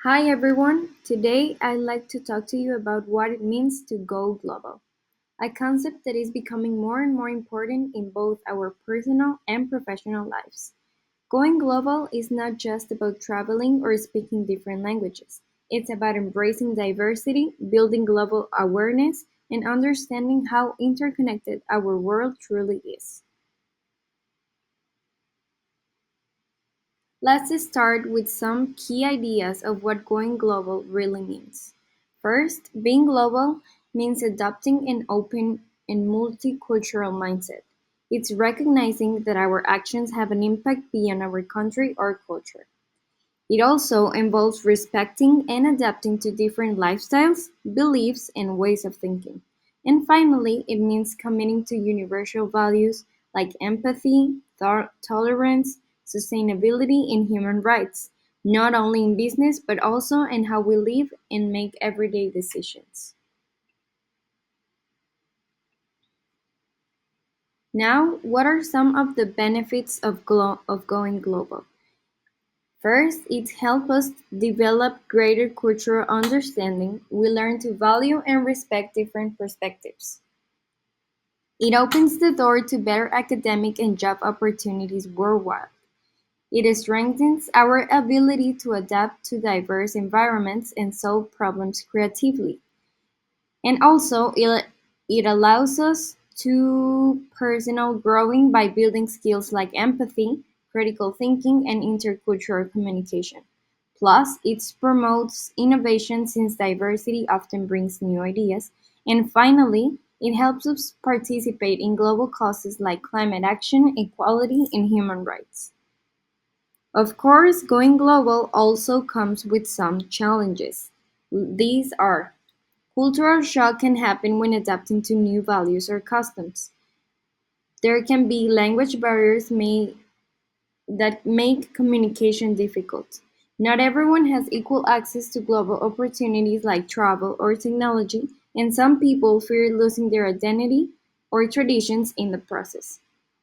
Hi everyone! Today I'd like to talk to you about what it means to go global, a concept that is becoming more and more important in both our personal and professional lives. Going global is not just about traveling or speaking different languages. It's about embracing diversity, building global awareness, and understanding how interconnected our world truly is. Let's start with some key ideas of what going global really means. First, being global means adopting an open and multicultural mindset. It's recognizing that our actions have an impact beyond our country or culture. It also involves respecting and adapting to different lifestyles, beliefs, and ways of thinking. And finally, it means committing to universal values like empathy, tolerance, sustainability, and human rights, not only in business but also in how we live and make everyday decisions. Now, what are some of the benefits of going global? First, it helps us develop greater cultural understanding. We learn to value and respect different perspectives. It opens the door to better academic and job opportunities worldwide. It strengthens our ability to adapt to diverse environments and solve problems creatively. And also, it allows us to personal growing by building skills like empathy, critical thinking, and intercultural communication. Plus, it promotes innovation since diversity often brings new ideas. And finally, it helps us participate in global causes like climate action, equality, and human rights. Of course, going global also comes with some challenges. These are: cultural shock can happen when adapting to new values or customs. There can be language barriers that make communication difficult. Not everyone has equal access to global opportunities like travel or technology, and some people fear losing their identity or traditions in the process.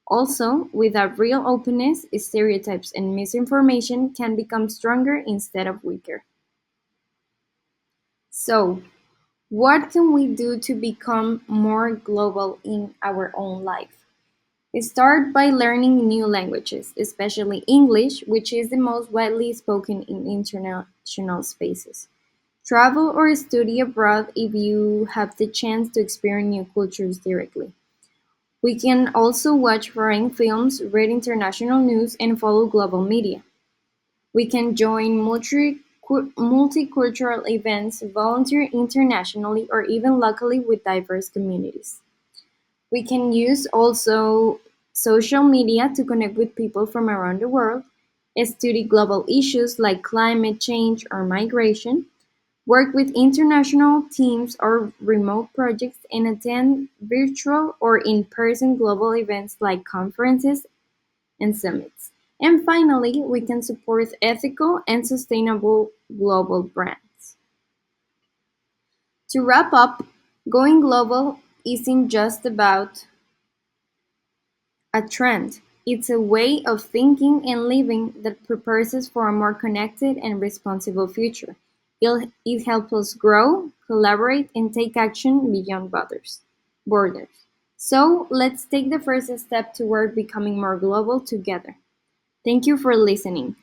Also, without real openness, stereotypes and misinformation can become stronger instead of weaker. So, what can we do to become more global in our own life? Start by learning new languages, especially English, which is the most widely spoken in international spaces. Travel or study abroad if you have the chance to experience new cultures directly. We can also watch foreign films, read international news, and follow global media. We can join multicultural events, volunteer internationally, or even locally with diverse communities. We can use also social media to connect with people from around the world, study global issues like climate change or migration, work with international teams or remote projects, and attend virtual or in-person global events like conferences and summits. And finally, we can support ethical and sustainable global brands. To wrap up, going global isn't just about a trend. It's a way of thinking and living that prepares us for a more connected and responsible future. It helps us grow, collaborate, and take action beyond borders. So let's take the first step toward becoming more global together. Thank you for listening.